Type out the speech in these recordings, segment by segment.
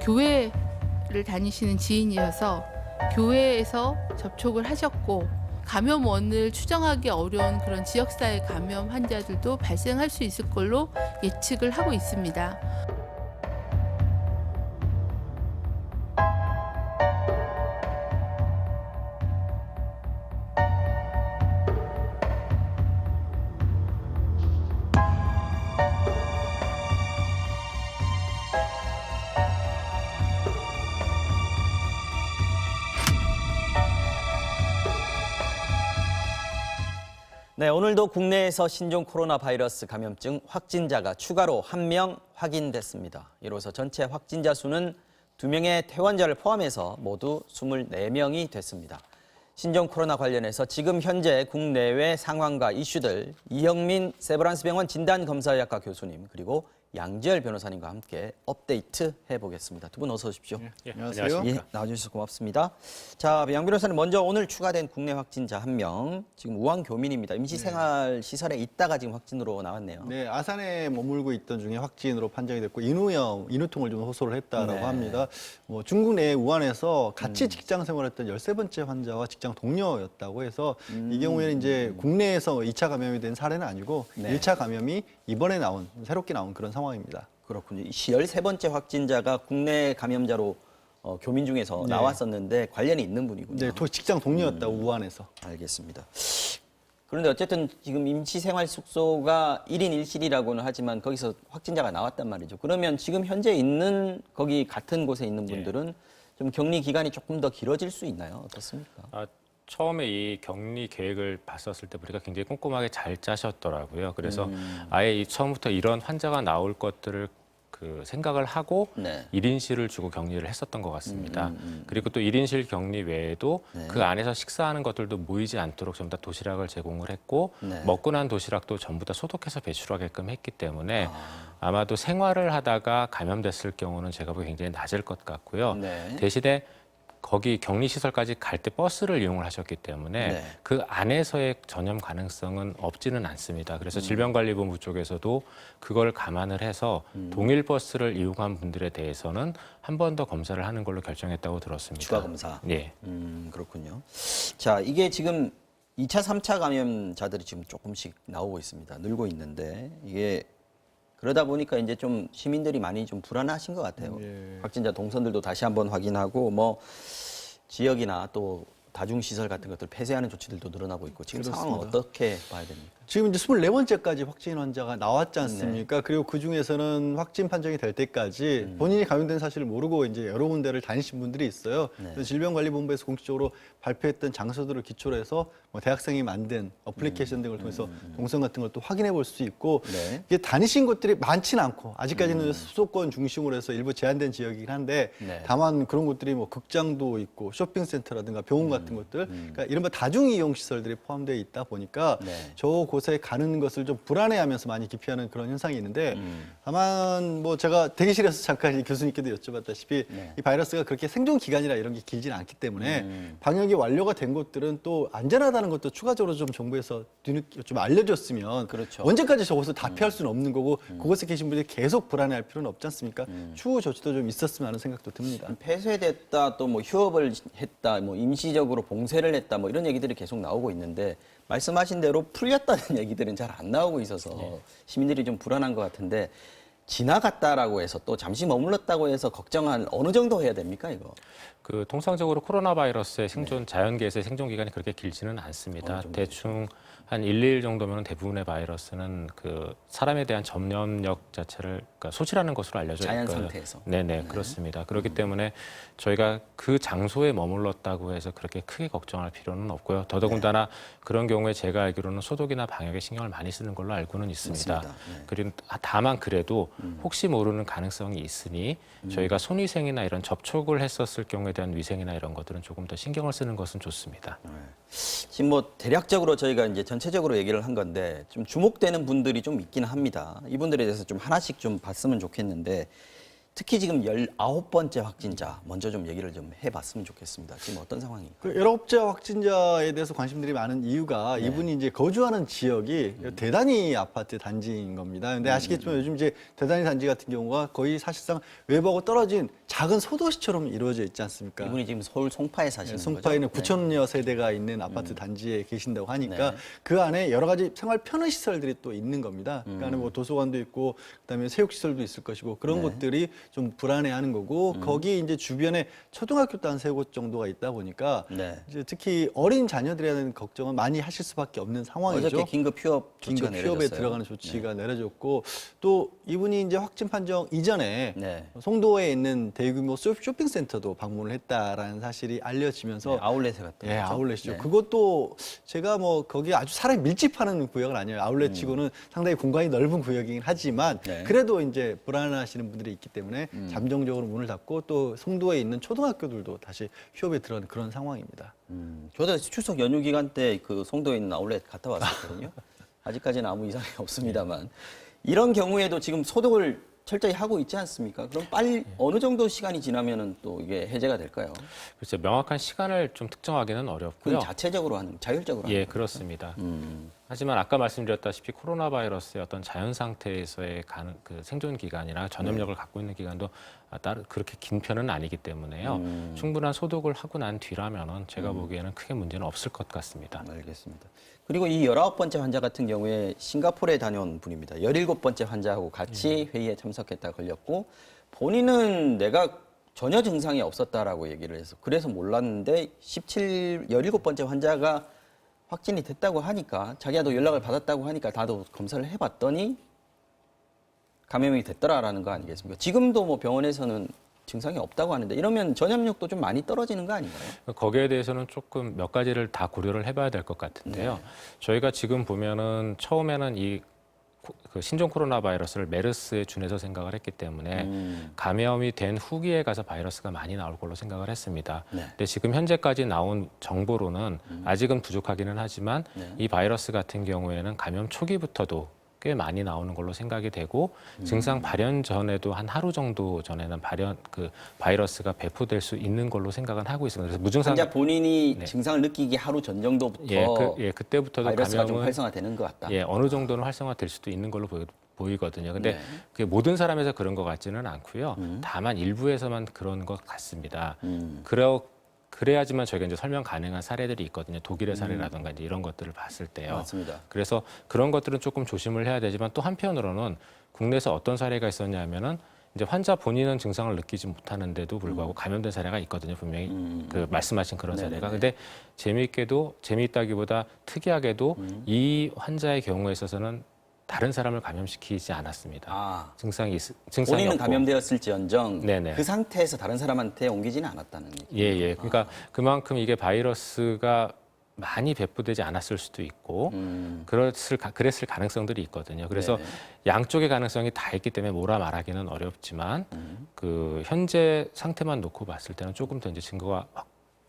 교회를 다니시는 지인이어서 교회에서 접촉을 하셨고 감염원을 추정하기 어려운 그런 지역사회 감염 환자들도 발생할 수 있을 걸로 예측을 하고 있습니다. 네, 오늘도 국내에서 신종 코로나 바이러스 감염증 확진자가 추가로 1명 확인됐습니다. 이로써 전체 확진자 수는 2명의 퇴원자를 포함해서 모두 24명이 됐습니다. 신종 코로나 관련해서 지금 현재 국내외 상황과 이슈들 이형민 세브란스병원 진단검사의학과 교수님 그리고 양지열 변호사님과 함께 업데이트 해보겠습니다. 두 분 어서 오십시오. 안녕하세요. 예, 나와주셔서 고맙습니다. 자, 양 변호사님 먼저 오늘 추가된 국내 확진자 1명, 지금 우한 교민입니다. 임시생활시설에 있다가 지금 확진으로 나왔네요. 네, 아산에 머물고 있던 중에 확진으로 판정이 됐고 인후통을 좀 호소를 했다라고 네. 합니다. 중국 내 우한에서 같이 직장 생활했던 13번째 환자와 직장 동료였다고 해서 이 경우에는 이제 국내에서 2차 감염이 된 사례는 아니고 네. 1차 감염이 이번에 새롭게 나온 그런 상황입니다. 그렇군요. 13번째 확진자가 국내 감염자로 교민 중에서 네. 나왔었는데 관련이 있는 분이군요. 네, 직장 동료였다고 우한에서. 알겠습니다. 그런데 어쨌든 지금 임시생활 숙소가 1인 1실이라고는 하지만 거기서 확진자가 나왔단 말이죠. 그러면 지금 현재 있는 거기 같은 곳에 있는 분들은 좀 격리 기간이 조금 더 길어질 수 있나요? 어떻습니까? 처음에 이 격리 계획을 봤었을 때 보니까 굉장히 꼼꼼하게 잘 짜셨더라고요. 그래서 아예 처음부터 이런 환자가 나올 것들을 생각을 하고 네. 1인실을 주고 격리를 했었던 것 같습니다. 그리고 또 1인실 격리 외에도 네. 그 안에서 식사하는 것들도 모이지 않도록 전부 다 도시락을 제공을 했고 네. 먹고 난 도시락도 전부 다 소독해서 배출하게끔 했기 때문에 아마도 생활을 하다가 감염됐을 경우는 제가 보기에 굉장히 낮을 것 같고요. 네. 대신에 거기 격리시설까지 갈 때 버스를 이용을 하셨기 때문에 네. 그 안에서의 전염 가능성은 없지는 않습니다. 그래서 질병관리본부 쪽에서도 그걸 감안을 해서 동일 버스를 이용한 분들에 대해서는 한 번 더 검사를 하는 걸로 결정했다고 들었습니다. 추가 검사. 예. 그렇군요. 자, 이게 지금 2차, 3차 감염자들이 지금 조금씩 나오고 있습니다. 늘고 있는데 이게 그러다 보니까 이제 좀 시민들이 많이 좀 불안하신 것 같아요. 예. 확진자 동선들도 다시 한번 확인하고 뭐 지역이나 또 다중시설 같은 것들 폐쇄하는 조치들도 늘어나고 있고 지금 상황은 그렇습니다. 어떻게 봐야 됩니까? 지금 이제 24번째까지 확진 환자가 나왔지 않습니까? 그리고 그 중에서는 확진 판정이 될 때까지 본인이 감염된 사실을 모르고 이제 여러 군데를 다니신 분들이 있어요. 그래서 질병관리본부에서 공식적으로 발표했던 장소들을 기초로 해서 뭐 대학생이 만든 어플리케이션 등을 통해서 동선 같은 걸 또 확인해 볼 수 있고 네. 이게 다니신 곳들이 많지는 않고 아직까지는 수도권 중심으로 해서 일부 제한된 지역이긴 한데 네. 다만 그런 곳들이 뭐 극장도 있고 쇼핑센터라든가 병원 같은 것들 그러니까 이른바 다중이용 시설들이 포함되어 있다 보니까 네. 저 곳에 가는 것을 좀 불안해하면서 많이 기피하는 그런 현상이 있는데 다만 뭐 제가 대기실에서 잠깐 이 교수님께도 여쭤봤다시피 네. 이 바이러스가 그렇게 생존 기간이라 이런 게 길지는 않기 때문에 방역이 완료가 된 곳들은 또 안전하다는 것도 추가적으로 좀 정부에서 뒤늦게 좀 알려줬으면 그렇죠. 언제까지 저곳을 다 피할 수는 없는 거고 그곳에 계신 분들이 계속 불안해할 필요는 없지 않습니까? 추후 조치도 좀 있었으면 하는 생각도 듭니다. 폐쇄됐다 또 뭐 휴업을 했다 뭐 임시적으로 봉쇄를 했다 뭐 이런 얘기들이 계속 나오고 있는데 말씀하신 대로 풀렸다는 얘기들은 잘 안 나오고 있어서 시민들이 좀 불안한 것 같은데 지나갔다라고 해서 또 잠시 머물렀다고 해서 걱정한 어느 정도 해야 됩니까 이거? 통상적으로 코로나 바이러스의 생존 자연계에서의 생존 기간이 그렇게 길지는 않습니다. 대충 한 1, 2일 정도면 대부분의 바이러스는 사람에 대한 전염력 자체를 소실하는 것으로 알려져 있고요. 자연 상태에서. 네네, 그렇습니다. 그렇기 때문에 저희가 그 장소에 머물렀다고 해서 그렇게 크게 걱정할 필요는 없고요. 더더군다나 그런 경우에 제가 알기로는 소독이나 방역에 신경을 많이 쓰는 걸로 알고는 있습니다. 맞습니다. 네. 그리고 다만 그래도 혹시 모르는 가능성이 있으니 저희가 손위생이나 이런 접촉을 했었을 경우에 대한 위생이나 이런 것들은 조금 더 신경을 쓰는 것은 좋습니다. 지금 뭐 대략적으로 저희가 이제 전체적으로 얘기를 한 건데 좀 주목되는 분들이 좀 있기는 합니다. 이분들에 대해서 좀 하나씩 좀 봤으면 좋겠는데 특히 지금 19번째 확진자 먼저 좀 얘기를 좀 해봤으면 좋겠습니다. 지금 어떤 상황인가요? 그 19째 확진자에 대해서 관심들이 많은 이유가 이분이 이제 거주하는 지역이 대단히 아파트 단지인 겁니다. 근데 아시겠지만 요즘 이제 대단히 단지 같은 경우가 거의 사실상 외부하고 떨어진 작은 소도시처럼 이루어져 있지 않습니까? 이분이 지금 서울 송파에 사시는 거죠? 송파에는 9천여 세대가 있는 아파트 단지에 계신다고 하니까 네. 그 안에 여러 가지 생활 편의 시설들이 또 있는 겁니다. 그 안에 뭐 도서관도 있고 그다음에 체육시설도 있을 것이고 그런 곳들이 좀 불안해하는 거고 거기 이제 주변에 초등학교도 한 3곳 정도가 있다 보니까 네. 이제 특히 어린 자녀들에 대한 걱정은 많이 하실 수밖에 없는 상황이죠. 어저께 긴급 휴업 조치가 긴급 휴업에 내려졌어요. 들어가는 조치가 내려졌고 또 이분이 이제 확진 판정 이전에 네. 송도에 있는 대규모 쇼핑센터도 방문을 했다라는 사실이 알려지면서 네, 아울렛에 갔다 예, 왔죠? 아울렛이죠. 네. 그것도 제가 뭐 거기 아주 사람이 밀집하는 구역은 아니에요. 아울렛치고는 상당히 공간이 넓은 구역이긴 하지만 네. 그래도 이제 불안하시는 분들이 있기 때문에 잠정적으로 문을 닫고 또 송도에 있는 초등학교들도 다시 휴업에 들어가는 그런 상황입니다. 저도 추석 연휴 기간 때 그 송도에 있는 아울렛 갔다 왔었거든요. 아직까지는 아무 이상이 없습니다만 이런 경우에도 지금 소독을 철저히 하고 있지 않습니까? 그럼 빨리 어느 정도 시간이 지나면은 또 이게 해제가 될까요? 글쎄 명확한 시간을 좀 특정하기는 어렵고요. 그건 자체적으로 하는, 자율적으로 하는 예, 거죠? 그렇습니다. 하지만 아까 말씀드렸다시피 코로나 바이러스의 어떤 자연 상태에서의 그 생존 기간이나 전염력을 갖고 있는 기간도 따로 그렇게 긴 편은 아니기 때문에요. 충분한 소독을 하고 난 뒤라면은 제가 보기에는 크게 문제는 없을 것 같습니다. 알겠습니다. 그리고 이 19번째 환자 같은 경우에 싱가포르에 다녀온 분입니다. 17번째 환자하고 같이 회의에 참석했다 걸렸고 본인은 내가 전혀 증상이 없었다라고 얘기를 해서 그래서 몰랐는데 17번째 환자가 확진이 됐다고 하니까 자기가 연락을 받았다고 하니까 나도 검사를 해봤더니 감염이 됐더라라는 거 아니겠습니까? 지금도 뭐 병원에서는 증상이 없다고 하는데 이러면 전염력도 좀 많이 떨어지는 거 아닌가요? 거기에 대해서는 조금 몇 가지를 다 고려를 해봐야 될 것 같은데요. 저희가 지금 보면은 처음에는 그 신종 코로나 바이러스를 메르스에 준해서 생각을 했기 때문에 감염이 된 후기에 가서 바이러스가 많이 나올 걸로 생각을 했습니다. 네. 근데 지금 현재까지 나온 정보로는 아직은 부족하기는 하지만 이 바이러스 같은 경우에는 감염 초기부터도 꽤 많이 나오는 걸로 생각이 되고 증상 발현 전에도 한 하루 정도 전에는 그 바이러스가 배포될 수 있는 걸로 생각은 하고 있습니다. 그래서 무증상 환자 본인이 네. 증상을 느끼기 하루 전 정도부터 그때부터도 바이러스가 좀 감염은 활성화되는 것 같다. 어느 정도는 활성화될 수도 있는 걸로 보이거든요. 근데 네. 그게 모든 사람에서 그런 것 같지는 않고요. 다만 일부에서만 그런 것 같습니다. 그래야지만 저희가 이제 설명 가능한 사례들이 있거든요. 독일의 사례라든가 이제 이런 것들을 봤을 때요. 맞습니다. 그래서 그런 것들은 조금 조심을 해야 되지만 또 한편으로는 국내에서 어떤 사례가 있었냐면은 이제 환자 본인은 증상을 느끼지 못하는데도 불구하고 감염된 사례가 있거든요. 분명히 그 말씀하신 그런 사례가. 근데 재미있다기보다 특이하게도 이 환자의 경우에 있어서는 다른 사람을 감염시키지 않았습니다. 증상이 본인은 없고. 감염되었을지언정 네네. 그 상태에서 다른 사람한테 옮기지는 않았다는 얘기. 예. 그러니까 그만큼 이게 바이러스가 많이 배포되지 않았을 수도 있고 그랬을 가능성들이 있거든요. 그래서 네네. 양쪽의 가능성이 다 있기 때문에 뭐라 말하기는 어렵지만 그 현재 상태만 놓고 봤을 때는 조금 더 이제 증거가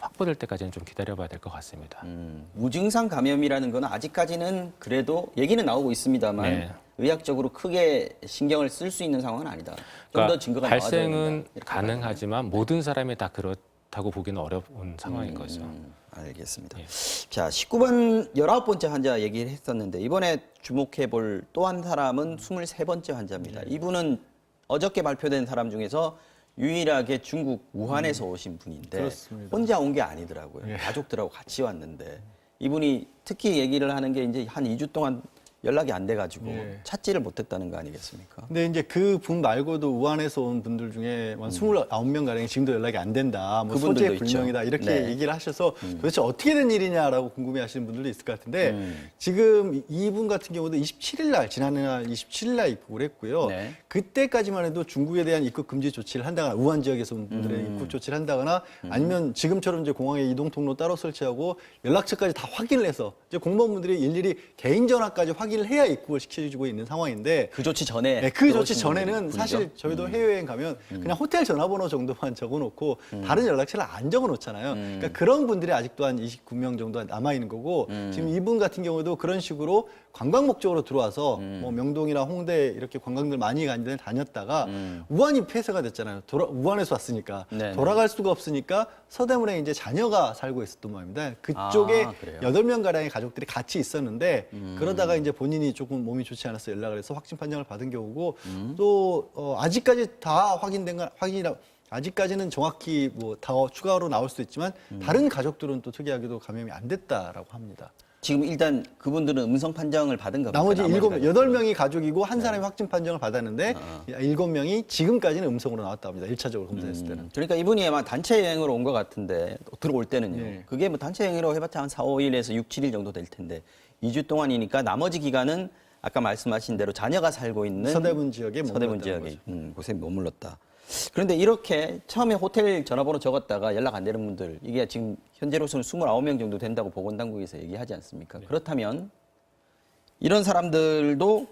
확보될 때까지는 좀 기다려봐야 될 것 같습니다. 무증상 감염이라는 건 아직까지는 그래도 얘기는 나오고 있습니다만 네. 의학적으로 크게 신경을 쓸 수 있는 상황은 아니다. 좀 더 그러니까 증거가 나와야 된다. 발생은 이렇게 가능하지만 모든 사람이 다 그렇다고 보기는 어려운 상황인 거죠. 알겠습니다. 예. 자, 19번째 환자 얘기를 했었는데 이번에 주목해 볼 또 한 사람은 23번째 환자입니다. 이분은 어저께 발표된 사람 중에서 유일하게 중국 우한에서 오신 분인데 그렇습니다. 혼자 온 게 아니더라고요. 가족들하고 같이 왔는데 이분이 특히 얘기를 하는 게 이제 한 2주 동안 연락이 안 돼가지고 예. 찾지를 못했다는 거 아니겠습니까? 근데 이제 그 분 말고도 우한에서 온 분들 중에 한 29명 가량이 지금도 연락이 안 된다. 뭐 그분들도 소재 불명이다. 있죠. 이렇게 네. 얘기를 하셔서 도대체 어떻게 된 일이냐라고 궁금해 하시는 분들도 있을 것 같은데 지금 이분 같은 경우도 27일 날 지난해 27일 날 입국을 했고요. 네. 그때까지만 해도 중국에 대한 입국 금지 조치를 한다거나 우한 지역에서 온 분들의 입국 조치를 한다거나 아니면 지금처럼 이제 공항에 이동 통로 따로 설치하고 연락처까지 다 확인을 해서 이제 공무원분들이 일일이 개인 전화까지 확인을 해야 입국을 시켜주고 있는 상황인데 그 조치 전에 네, 그 조치 들어오신 전에는 분이죠? 사실 저희도 해외여행 가면 그냥 호텔 전화번호 정도만 적어놓고 다른 연락처를 안 적어놓잖아요. 그러니까 그런 분들이 아직도 한 29명 정도 남아있는 거고 지금 이분 같은 경우도 그런 식으로 관광 목적으로 들어와서 뭐 명동이나 홍대 이렇게 관광들 많이 다녔다가 우한이 폐쇄가 됐잖아요. 우한에서 왔으니까 네네. 돌아갈 수가 없으니까 서대문에 이제 자녀가 살고 있었던 모양입니다. 그쪽에 그래요? 8명 가량의 가족들이 같이 있었는데 그러다가 이제 본인이 조금 몸이 좋지 않아서 연락을 해서 확진 판정을 받은 경우고 또 아직까지 다 확인된 건 아직까지는 정확히 뭐 더 추가로 나올 수도 있지만 다른 가족들은 또 특이하게도 감염이 안 됐다라고 합니다. 지금 일단 그분들은 음성 판정을 받은 겁니까? 나머지 가족들은? 8명이 가족이고 한 사람이 확진 판정을 받았는데 7명이 지금까지는 음성으로 나왔다 합니다. 1차적으로 검사했을 때는. 그러니까 이분이 아마 단체 여행으로 온 것 같은데 들어올 때는요. 네. 그게 뭐 단체 여행으로 해봤자 한 4, 5일에서 6, 7일 정도 될 텐데 2주 동안이니까 나머지 기간은 아까 말씀하신 대로 자녀가 살고 있는 서대문 지역에 서대문 머물렀다는 지역에 거죠. 곳에 머물렀다. 그런데 이렇게 처음에 호텔 전화번호 적었다가 연락 안 되는 분들 이게 지금 현재로서는 29명 정도 된다고 보건당국에서 얘기하지 않습니까? 그렇다면 이런 사람들도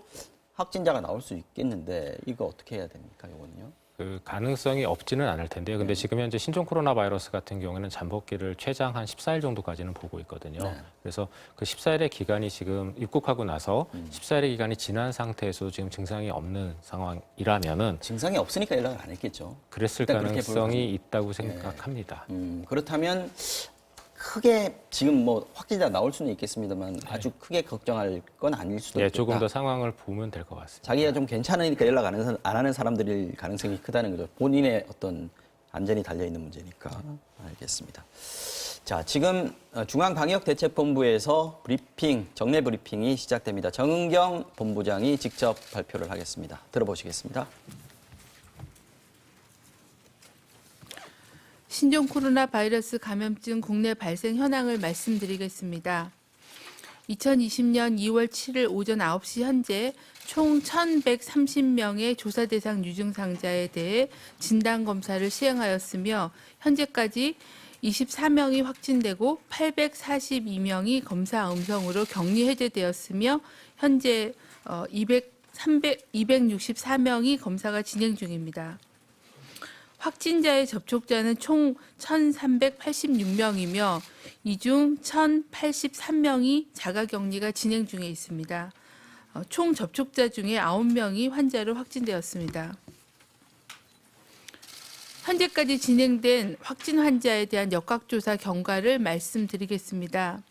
확진자가 나올 수 있겠는데 이거 어떻게 해야 됩니까? 이거는요? 그 가능성이 없지는 않을 텐데요. 근데 지금 현재 신종 코로나 바이러스 같은 경우에는 잠복기를 최장 한 14일 정도까지는 보고 있거든요. 네. 그래서 그 14일의 기간이 지금 입국하고 나서 14일의 기간이 지난 상태에서 지금 증상이 없는 상황이라면은 증상이 없으니까 연락을 안 했겠죠. 그랬을 일단 그렇게 가능성이 볼 있다고 생각합니다. 그렇다면 크게 지금 뭐 확진자 나올 수는 있겠습니다만 아주 크게 걱정할 건 아닐 수도 예, 있겠다. 조금 더 상황을 보면 될 것 같습니다. 자기가 좀 괜찮으니까 연락 안 하는 사람들일 가능성이 크다는 거죠. 본인의 어떤 안전이 달려 있는 문제니까. 알겠습니다. 자, 지금 중앙방역대책본부에서 브리핑, 정례 브리핑이 시작됩니다. 정은경 본부장이 직접 발표를 하겠습니다. 들어보시겠습니다. 신종 코로나 바이러스 감염증 국내 발생 현황을 말씀드리겠습니다. 2020년 2월 7일 오전 9시 현재 총 1,130명의 조사 대상 유증상자에 대해 진단검사를 시행하였으며 현재까지 24명이 확진되고 842명이 검사 음성으로 격리 해제되었으며 현재 264명이 검사가 진행 중입니다. 확진자의 접촉자는 총 1,386명이며 이 중 1,083명이 자가격리가 진행 중에 있습니다. 총 접촉자 중에 9명이 환자로 확진되었습니다. 현재까지 진행된 확진 환자에 대한 역학조사 경과를 말씀드리겠습니다.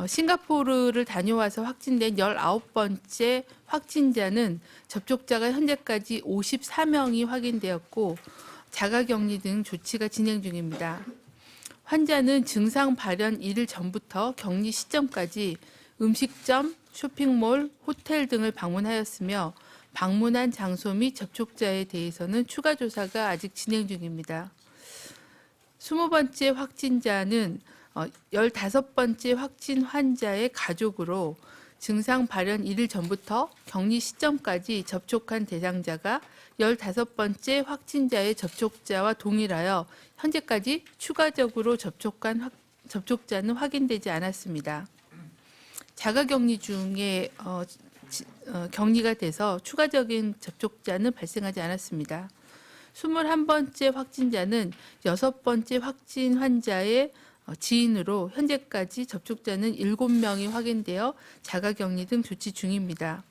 싱가포르를 다녀와서 확진된 19번째 확진자는 접촉자가 현재까지 54명이 확인되었고 자가격리 등 조치가 진행 중입니다. 환자는 증상 발현 1일 전부터 격리 시점까지 음식점, 쇼핑몰, 호텔 등을 방문하였으며 방문한 장소 및 접촉자에 대해서는 추가 조사가 아직 진행 중입니다. 20번째 확진자는 15번째 확진 환자의 가족으로 증상 발현 1일 전부터 격리 시점까지 접촉한 대상자가 15번째 확진자의 접촉자와 동일하여 현재까지 추가적으로 접촉한 접촉자는 확인되지 않았습니다. 자가격리 중에 격리가 돼서 추가적인 접촉자는 발생하지 않았습니다. 21번째 확진자는 6번째 확진 환자의 지인으로 현재까지 접촉자는 7명이 확인되어 자가격리 등 조치 중입니다.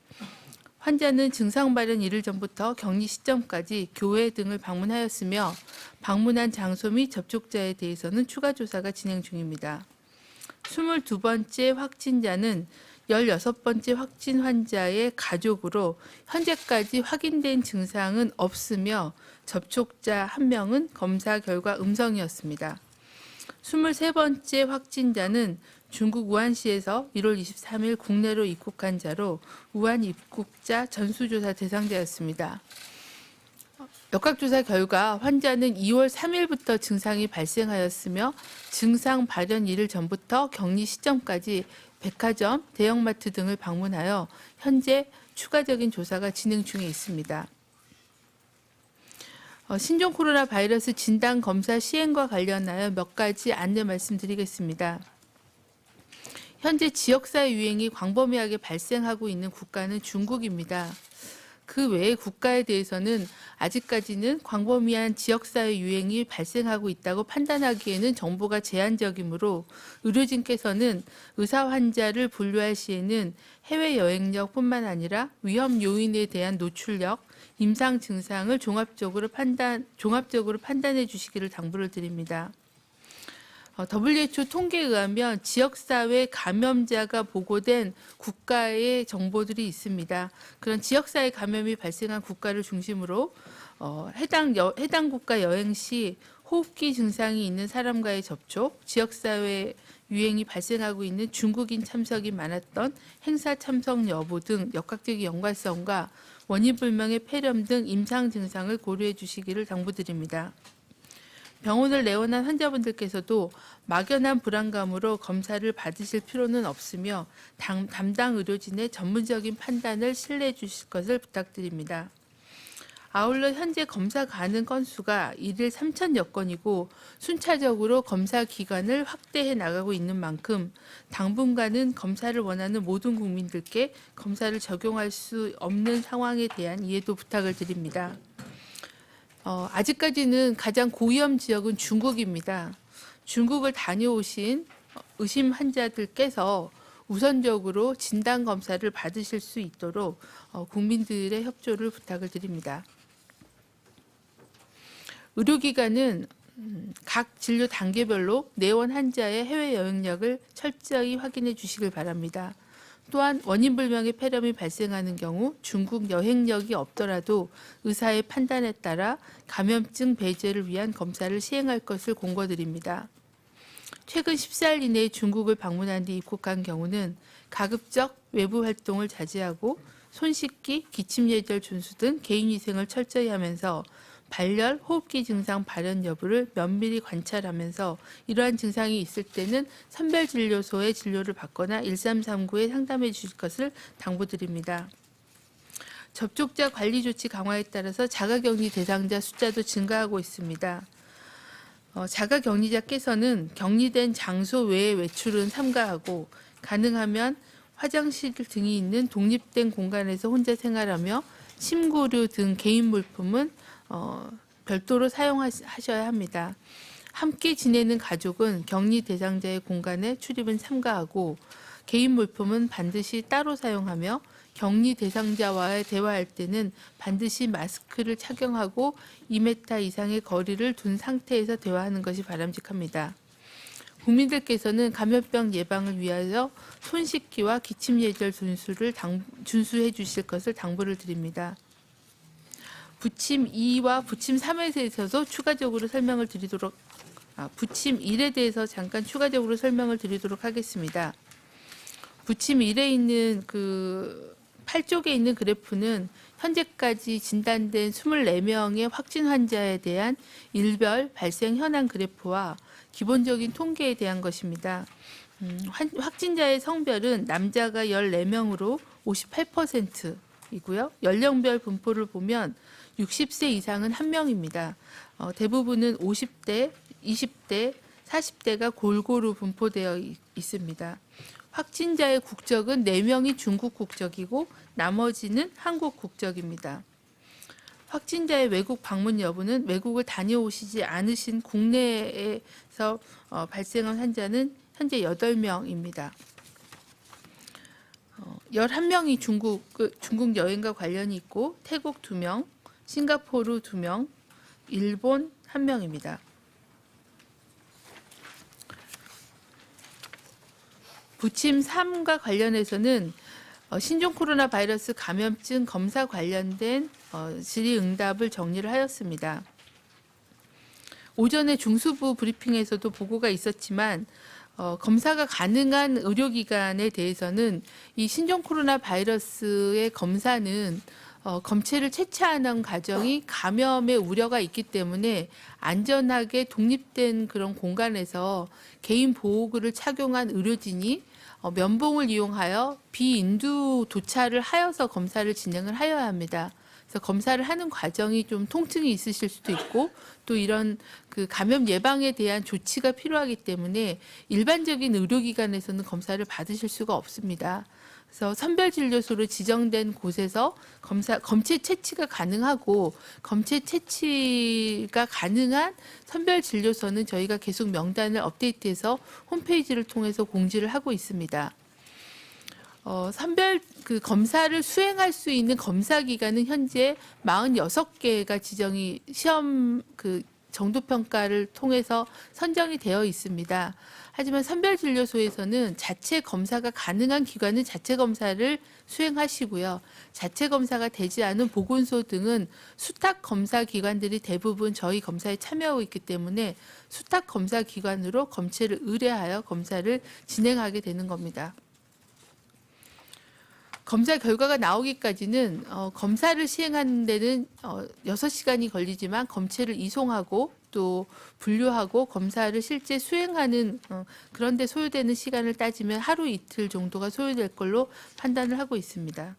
환자는 증상 발현 1일 전부터 격리 시점까지 교회 등을 방문하였으며 방문한 장소 및 접촉자에 대해서는 추가 조사가 진행 중입니다. 22번째 확진자는 16번째 확진 환자의 가족으로 현재까지 확인된 증상은 없으며 접촉자 1명은 검사 결과 음성이었습니다. 23번째 확진자는 중국 우한시에서 1월 23일 국내로 입국한 자로 우한 입국자 전수조사 대상자였습니다. 역학조사 결과 환자는 2월 3일부터 증상이 발생하였으며 증상 발현 1일 전부터 격리 시점까지 백화점, 대형마트 등을 방문하여 현재 추가적인 조사가 진행 중에 있습니다. 신종 코로나 바이러스 진단 검사 시행과 관련하여 몇 가지 안내 말씀드리겠습니다. 현재 지역사회 유행이 광범위하게 발생하고 있는 국가는 중국입니다. 그 외의 국가에 대해서는 아직까지는 광범위한 지역사회 유행이 발생하고 있다고 판단하기에는 정보가 제한적이므로 의료진께서는 의사 환자를 분류할 시에는 해외 여행력뿐만 아니라 위험 요인에 대한 노출력, 임상 증상을 종합적으로 판단해 주시기를 당부를 드립니다. WHO 통계에 의하면 지역사회 감염자가 보고된 국가의 정보들이 있습니다. 그런 지역사회 감염이 발생한 국가를 중심으로 해당 국가 여행 시 호흡기 증상이 있는 사람과의 접촉, 지역사회 유행이 발생하고 있는 중국인 참석이 많았던 행사 참석 여부 등 역학적 연관성과 원인 불명의 폐렴 등 임상 증상을 고려해 주시기를 당부드립니다. 병원을 내원한 환자분들께서도 막연한 불안감으로 검사를 받으실 필요는 없으며 담당 의료진의 전문적인 판단을 신뢰해 주실 것을 부탁드립니다. 아울러 현재 검사 가능 건수가 일일 3,000여 건이고 순차적으로 검사 기간을 확대해 나가고 있는 만큼 당분간은 검사를 원하는 모든 국민들께 검사를 적용할 수 없는 상황에 대한 이해도 부탁을 드립니다. 아직까지는 가장 고위험 지역은 중국입니다. 중국을 다녀오신 의심 환자들께서 우선적으로 진단 검사를 받으실 수 있도록 국민들의 협조를 부탁을 드립니다. 의료기관은 각 진료 단계별로 내원 환자의 해외 여행력을 철저히 확인해 주시길 바랍니다. 또한 원인 불명의 폐렴이 발생하는 경우 중국 여행력이 없더라도 의사의 판단에 따라 감염증 배제를 위한 검사를 시행할 것을 공고드립니다. 최근 14일 이내에 중국을 방문한 뒤 입국한 경우는 가급적 외부 활동을 자제하고 손 씻기, 기침 예절 준수 등 개인위생을 철저히 하면서 발열, 호흡기 증상 발현 여부를 면밀히 관찰하면서 이러한 증상이 있을 때는 선별진료소에 진료를 받거나 1339에 상담해 주실 것을 당부드립니다. 접촉자 관리 조치 강화에 따라서 자가격리 대상자 숫자도 증가하고 있습니다. 자가격리자께서는 격리된 장소 외의 외출은 삼가하고 가능하면 화장실 등이 있는 독립된 공간에서 혼자 생활하며 침구류 등 개인 물품은 별도로 사용하셔야 합니다. 함께 지내는 가족은 격리 대상자의 공간에 출입은 삼가하고 개인 물품은 반드시 따로 사용하며 격리 대상자와의 대화할 때는 반드시 마스크를 착용하고 2m 이상의 거리를 둔 상태에서 대화하는 것이 바람직합니다. 국민들께서는 감염병 예방을 위하여 손 씻기와 기침 예절 준수해 주실 것을 당부를 드립니다. 부침 2와 부침 3에 대해서도 추가적으로 설명을 드리도록 부침 1에 대해서 잠깐 추가적으로 설명을 드리도록 하겠습니다. 부침 1에 있는 그 8쪽에 있는 그래프는 현재까지 진단된 24명의 확진 환자에 대한 일별 발생 현황 그래프와 기본적인 통계에 대한 것입니다. 확진자의 성별은 남자가 14명으로 58%이고요. 연령별 분포를 보면 60세 이상은 1명입니다. 대부분은 50대, 20대, 40대가 골고루 분포되어 있습니다. 확진자의 국적은 4명이 중국 국적이고 나머지는 한국 국적입니다. 확진자의 외국 방문 여부는 외국을 다녀오시지 않으신 국내에서 발생한 환자는 현재 8명입니다. 11명이 중국 여행과 관련이 있고 태국 2명, 싱가포르 2명, 일본 1명입니다. 부침 3과 관련해서는 신종 코로나 바이러스 감염증 검사 관련된 질의응답을 정리를 하였습니다. 오전에 중수부 브리핑에서도 보고가 있었지만 검사가 가능한 의료기관에 대해서는 이 신종 코로나 바이러스의 검사는 검체를 채취하는 과정이 감염의 우려가 있기 때문에 안전하게 독립된 그런 공간에서 개인 보호구를 착용한 의료진이 면봉을 이용하여 비인두 도차를 하여서 검사를 진행을 하여야 합니다. 그래서 검사를 하는 과정이 좀 통증이 있으실 수도 있고 또 이런 그 감염 예방에 대한 조치가 필요하기 때문에 일반적인 의료기관에서는 검사를 받으실 수가 없습니다. 그래서 선별진료소로 지정된 곳에서 검체 채취가 가능하고 검체 채취가 가능한 선별진료소는 저희가 계속 명단을 업데이트해서 홈페이지를 통해서 공지를 하고 있습니다. 선별 검사를 수행할 수 있는 검사 기관은 현재 46개가 지정이 정도 평가를 통해서 선정이 되어 있습니다. 하지만 선별진료소에서는 자체 검사가 가능한 기관은 자체 검사를 수행하시고요. 자체 검사가 되지 않은 보건소 등은 수탁 검사 기관들이 대부분 저희 검사에 참여하고 있기 때문에 수탁 검사 기관으로 검체를 의뢰하여 검사를 진행하게 되는 겁니다. 검사 결과가 나오기까지는 검사를 시행하는 데는 6시간이 걸리지만 검체를 이송하고 또 분류하고 검사를 실제 수행하는 그런 데 소요되는 시간을 따지면 하루 이틀 정도가 소요될 걸로 판단을 하고 있습니다.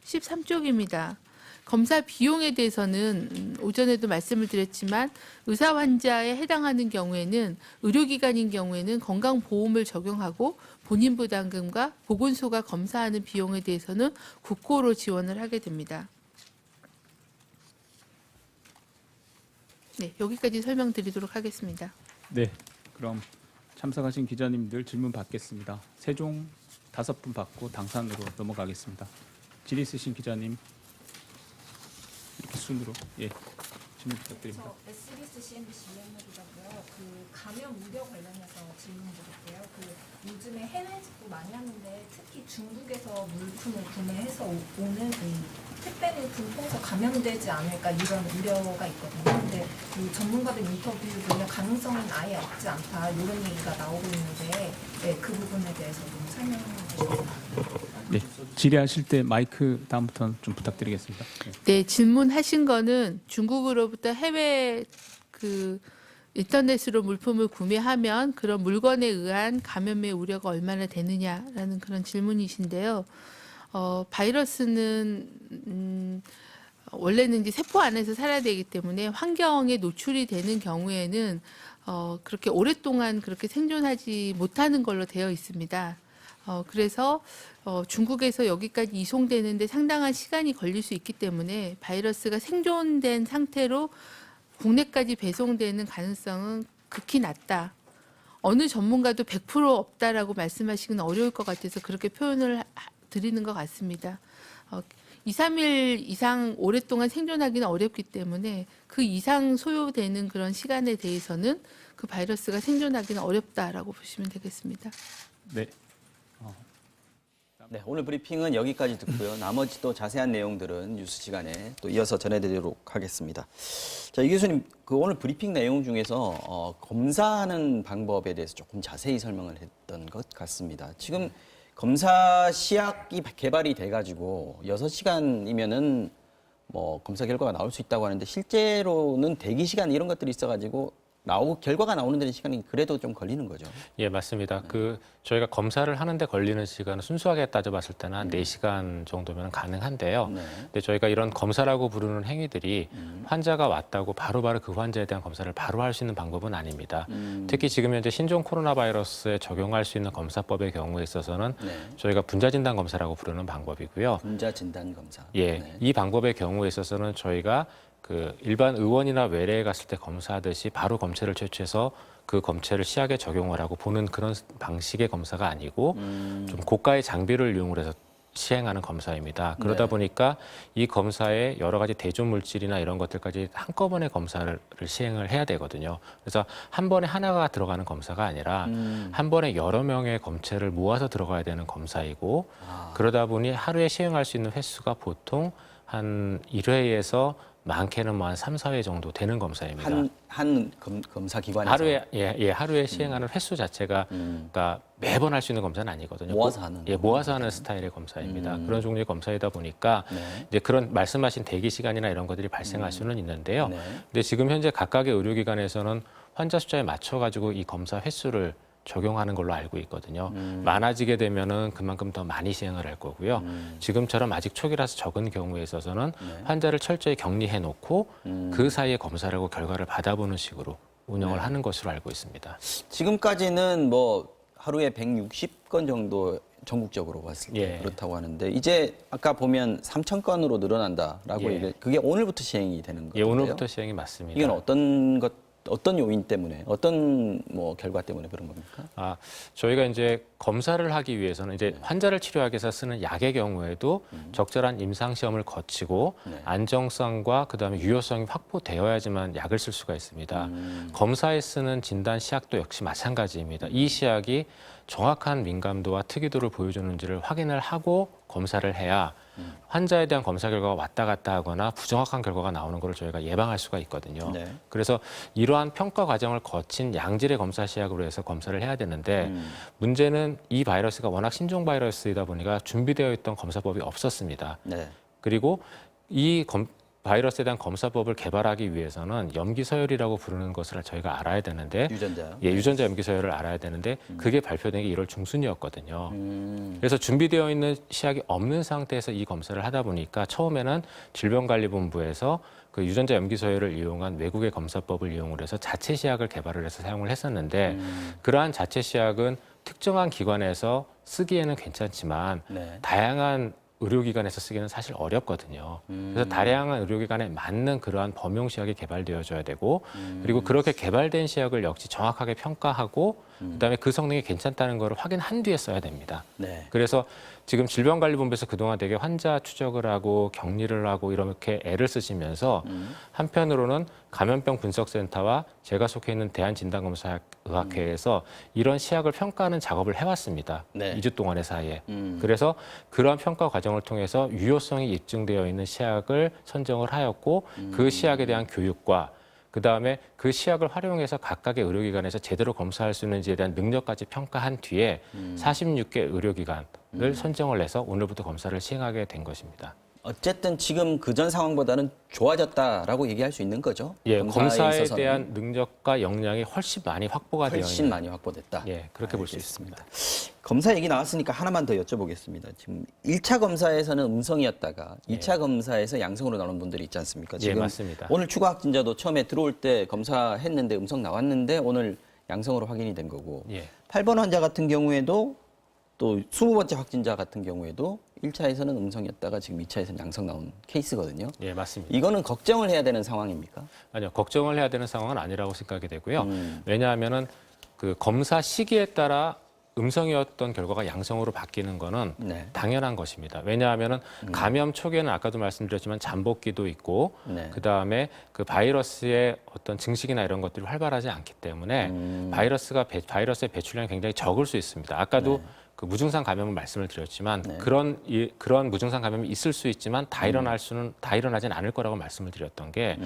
13쪽입니다. 검사 비용에 대해서는 오전에도 말씀을 드렸지만 의사 환자에 해당하는 경우에는 의료기관인 경우에는 건강보험을 적용하고 본인 부담금과 보건소가 검사하는 비용에 대해서는 국고로 지원을 하게 됩니다. 네, 여기까지 설명드리도록 하겠습니다. 네, 그럼 참석하신 기자님들 질문 받겠습니다. 세종 5분 받고 당산으로 넘어가겠습니다. 질 있으신 기자님 이렇게 순으로 질문 부탁드립니다. SBS CNBC 이현물이라고요. 그 감염 우려 관련해서 질문드릴게요. 그 요즘에 해외 직구 많이 하는데 특히 중국에서 물품을 구매해서 오는 택배 물품 통해서 감염되지 않을까 이런 우려가 있거든요. 근데 그 전문가들 인터뷰 보면 가능성은 아예 없지 않다 이런 얘기가 나오고 있는데 그 부분에 대해서 좀 설명해 주세요. 네, 질의하실 때 마이크 다음부터는 좀 부탁드리겠습니다. 네, 질문하신 거는 중국으로부터 해외 인터넷으로 물품을 구매하면 그런 물건에 의한 감염의 우려가 얼마나 되느냐라는 그런 질문이신데요. 바이러스는 원래는 이제 세포 안에서 살아야 되기 때문에 환경에 노출이 되는 경우에는 그렇게 오랫동안 그렇게 생존하지 못하는 걸로 되어 있습니다. 그래서 중국에서 여기까지 이송되는데 상당한 시간이 걸릴 수 있기 때문에 바이러스가 생존된 상태로 국내까지 배송되는 가능성은 극히 낮다. 어느 전문가도 100% 없다라고 말씀하시기는 어려울 것 같아서 그렇게 표현을 드리는 것 같습니다. 2, 3일 이상 오랫동안 생존하기는 어렵기 때문에 그 이상 소요되는 그런 시간에 대해서는 그 바이러스가 생존하기는 어렵다라고 보시면 되겠습니다. 네. 네, 오늘 브리핑은 여기까지 듣고요. 나머지 또 자세한 내용들은 뉴스 시간에 또 이어서 전해드리도록 하겠습니다. 자, 이 교수님, 그 오늘 브리핑 내용 중에서 검사하는 방법에 대해서 조금 자세히 설명을 했던 것 같습니다. 지금 검사 시약이 개발이 돼가지고 6시간이면은 뭐 검사 결과가 나올 수 있다고 하는데 실제로는 대기 시간 이런 것들이 있어가지고 결과가 나오는 데는 시간이 그래도 좀 걸리는 거죠. 예, 맞습니다. 저희가 검사를 하는데 걸리는 시간은 순수하게 따져봤을 때는 한 4시간 정도면 가능한데요. 네. 근데 저희가 이런 검사라고 부르는 행위들이 환자가 왔다고 바로바로 그 환자에 대한 검사를 바로 할 수 있는 방법은 아닙니다. 특히 지금 현재 신종 코로나 바이러스에 적용할 수 있는 검사법의 경우에 있어서는 저희가 분자진단 검사라고 부르는 방법이고요. 분자 진단 검사. 예, 네. 이 방법의 경우에 있어서는 저희가 일반 의원이나 외래에 갔을 때 검사하듯이 바로 검체를 채취해서 그 검체를 시약에 적용을 하고 보는 그런 방식의 검사가 아니고 좀 고가의 장비를 이용을 해서 시행하는 검사입니다. 그러다 보니까 이 검사에 여러 가지 대조 물질이나 이런 것들까지 한꺼번에 검사를 시행을 해야 되거든요. 그래서 한 번에 하나가 들어가는 검사가 아니라 한 번에 여러 명의 검체를 모아서 들어가야 되는 검사이고 그러다 보니 하루에 시행할 수 있는 횟수가 보통 한 1회에서 많게는 뭐 한 3, 4회 정도 되는 검사입니다. 한 검사 기관에서 하루에 시행하는 횟수 자체가 그러니까 매번 할 수 있는 검사는 아니거든요. 모아서 하는. 모아서 하는 스타일의 검사입니다. 그런 종류의 검사이다 보니까 이제 그런 말씀하신 대기 시간이나 이런 것들이 발생할 수는 있는데요. 근데 지금 현재 각각의 의료기관에서는 환자 숫자에 맞춰 가지고 이 검사 횟수를 적용하는 걸로 알고 있거든요. 많아지게 되면은 그만큼 더 많이 시행을 할 거고요. 지금처럼 아직 초기라서 적은 경우에 있어서는 환자를 철저히 격리해 놓고 그 사이에 검사를 하고 결과를 받아보는 식으로 운영을 하는 것으로 알고 있습니다. 지금까지는 뭐 하루에 160건 정도 전국적으로 봤을 때 그렇다고 하는데 이제 아까 보면 3,000건으로 늘어난다라고 그게 오늘부터 시행이 되는 거예요. 오늘부터 시행이 맞습니다. 이건 어떤 것 어떤 요인 때문에, 어떤 뭐 결과 때문에 그런 겁니까? 저희가 이제 검사를 하기 위해서는 이제 환자를 치료하기 위해서 쓰는 약의 경우에도 적절한 임상 시험을 거치고 네. 안정성과 그다음에 유효성이 확보되어야지만 약을 쓸 수가 있습니다. 검사에 쓰는 진단 시약도 역시 마찬가지입니다. 이 시약이 정확한 민감도와 특이도를 보여주는지를 확인을 하고 검사를 해야 환자에 대한 검사 결과가 왔다 갔다 하거나 부정확한 결과가 나오는 것을 저희가 예방할 수가 있거든요. 네. 그래서 이러한 평가 과정을 거친 양질의 검사 시약으로 해서 검사를 해야 되는데 문제는 이 바이러스가 워낙 신종 바이러스이다 보니까 준비되어 있던 검사법이 없었습니다. 네. 그리고 이 바이러스에 대한 검사법을 개발하기 위해서는 염기서열이라고 부르는 것을 저희가 알아야 되는데 유전자요? 예, 유전자 염기서열을 알아야 되는데 그게 발표된 게 1월 중순이었거든요. 그래서 준비되어 있는 시약이 없는 상태에서 이 검사를 하다 보니까 처음에는 질병관리본부에서 그 유전자 염기서열을 이용한 외국의 검사법을 이용을 해서 자체 시약을 개발을 해서 사용을 했었는데 그러한 자체 시약은 특정한 기관에서 쓰기에는 괜찮지만 네. 다양한 의료기관에서 쓰기는 사실 어렵거든요. 그래서 다양한 의료기관에 맞는 그러한 범용 시약이 개발되어져야 되고 그리고 그렇게 개발된 시약을 역시 정확하게 평가하고 그다음에 그 성능이 괜찮다는 걸 확인한 뒤에 써야 됩니다. 네. 그래서 지금 질병관리본부에서 그동안 되게 환자 추적을 하고 격리를 하고 이렇게 애를 쓰시면서 한편으로는 감염병 분석센터와 제가 속해 있는 대한진단검사의학회에서 이런 시약을 평가하는 작업을 해왔습니다. 네. 2주 동안의 사이에. 그래서 그러한 평가 과정을 통해서 유효성이 입증되어 있는 시약을 선정을 하였고 그 시약에 대한 교육과 그다음에 그 시약을 활용해서 각각의 의료기관에서 제대로 검사할 수 있는지에 대한 능력까지 평가한 뒤에 46개 의료기관을 선정을 해서 오늘부터 검사를 시행하게 된 것입니다. 어쨌든 지금 그전 상황보다는 좋아졌다라고 얘기할 수 있는 거죠? 예, 검사에 있어서는 대한 능력과 역량이 훨씬 많이 확보가 되어 훨씬 있는. 많이 확보됐다. 예, 그렇게 볼 수 있습니다. 검사 얘기 나왔으니까 하나만 더 여쭤보겠습니다. 지금 1차 검사에서는 음성이었다가 2차 검사에서 양성으로 나오는 분들이 있지 않습니까? 지금 맞습니다. 오늘 추가 확진자도 처음에 들어올 때 검사했는데 음성 나왔는데 오늘 양성으로 확인이 된 거고 예. 8번 환자 같은 경우에도 또 20번째 확진자 같은 경우에도 1차에서는 음성이었다가 지금 2차에서는 양성 나온 케이스거든요. 예, 맞습니다. 이거는 걱정을 해야 되는 상황입니까? 아니요, 걱정을 해야 되는 상황은 아니라고 생각이 되고요. 왜냐하면은 그 검사 시기에 따라 음성이었던 결과가 양성으로 바뀌는 거는 네. 당연한 것입니다. 왜냐하면은 감염 초기에는 아까도 말씀드렸지만 잠복기도 있고 네. 그다음에 그 바이러스의 어떤 증식이나 이런 것들이 활발하지 않기 때문에 바이러스의 배출량이 굉장히 적을 수 있습니다. 아까도 그 무증상 감염은 말씀을 드렸지만 그런 무증상 감염이 있을 수 있지만 다 일어나진 않을 거라고 말씀을 드렸던 게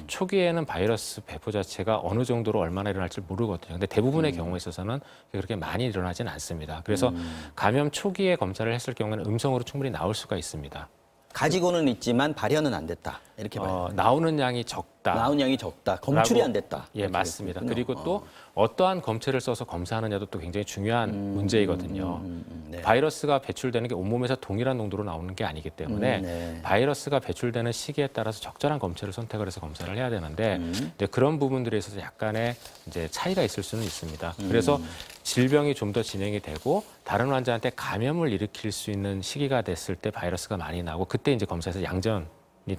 초기에는 바이러스 배포 자체가 어느 정도로 얼마나 일어날지 모르거든요. 근데 대부분의 경우에 있어서는 그렇게 많이 일어나진 않습니다. 그래서 감염 초기에 검사를 했을 경우에는 음성으로 충분히 나올 수가 있습니다. 가지고는 있지만 발현은 안 됐다. 이렇게 봐요. 나오는 양이 적다. 나온 양이 적다. 검출이 안 됐다. 예, 이렇게 맞습니다. 됐군요. 그리고 또 어떠한 검체를 써서 검사하느냐도 또 굉장히 중요한 문제이거든요. 네. 바이러스가 배출되는 게 온몸에서 동일한 농도로 나오는 게 아니기 때문에 네. 바이러스가 배출되는 시기에 따라서 적절한 검체를 선택을 해서 검사를 해야 되는데 이제 그런 부분들에 있어서 약간의 이제 차이가 있을 수는 있습니다. 그래서 질병이 좀 더 진행이 되고 다른 환자한테 감염을 일으킬 수 있는 시기가 됐을 때 바이러스가 많이 나고 그때 이제 검사에서 양전이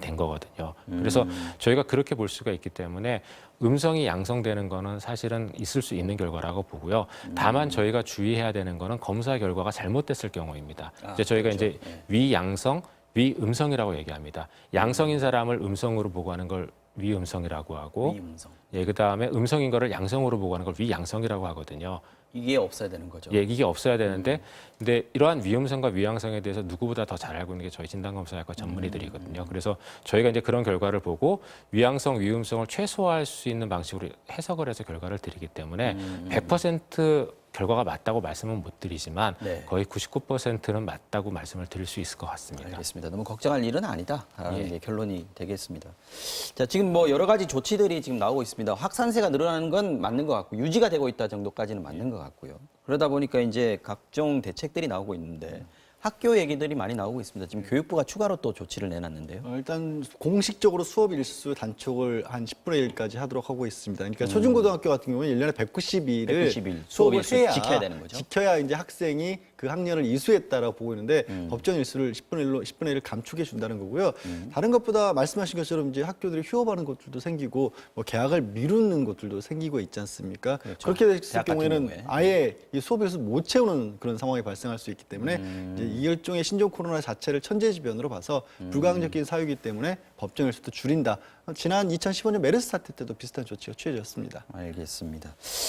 된 거거든요. 그래서 저희가 그렇게 볼 수가 있기 때문에 음성이 양성되는 거는 사실은 있을 수 있는 결과라고 보고요. 다만 저희가 주의해야 되는 거는 검사 결과가 잘못됐을 경우입니다. 이제 저희가 그렇죠. 이제 위양성, 위음성이라고 얘기합니다. 양성인 사람을 음성으로 보고하는 걸 위음성이라고 하고, 위음성. 예, 그다음에 음성인 거를 양성으로 보고하는 걸 위양성이라고 하거든요. 이게 없어야 되는 거죠. 예, 이게 없어야 되는데, 근데 이러한 위음성과 위양성에 대해서 누구보다 더 잘 알고 있는 게 저희 진단검사학과 전문의들이거든요. 그래서 저희가 이제 그런 결과를 보고 위양성, 위음성을 최소화할 수 있는 방식으로 해석을 해서 결과를 드리기 때문에 100% 결과가 맞다고 말씀은 못 드리지만 네. 거의 99%는 맞다고 말씀을 드릴 수 있을 것 같습니다. 알겠습니다. 너무 걱정할 일은 아니다. 예. 이제 결론이 되겠습니다. 자, 지금 뭐 여러 가지 조치들이 지금 나오고 있습니다. 확산세가 늘어나는 건 맞는 것 같고 유지가 되고 있다 정도까지는 맞는 것 같고요. 그러다 보니까 이제 각종 대책들이 나오고 있는데 학교 얘기들이 많이 나오고 있습니다. 지금 교육부가 추가로 또 조치를 내놨는데요. 일단 공식적으로 수업 일수 단축을 한 10분의 1까지 하도록 하고 있습니다. 그러니까 초중고등학교 같은 경우는 1년에 190일을 190일 수업을 수업 일수 해야 지켜야 되는 거죠. 지켜야 이제 학생이 그 학년을 이수했다라고 보고 있는데 법정 일수를 10분의 1을 감축해 준다는 거고요. 다른 것보다 말씀하신 것처럼 이제 학교들이 휴업하는 곳들도 생기고 뭐 개학을 미루는 곳들도 생기고 있지 않습니까? 그렇죠. 그렇게 됐을 대학 같은 경우에는 경우에. 아예 이 수업에서 못 채우는 그런 상황이 발생할 수 있기 때문에 이제 이 일종의 신종 코로나 자체를 천재지변으로 봐서 불가항력적인 사유이기 때문에 법정 일수도 줄인다. 지난 2015년 메르스 사태 때도 비슷한 조치가 취해졌습니다. 알겠습니다.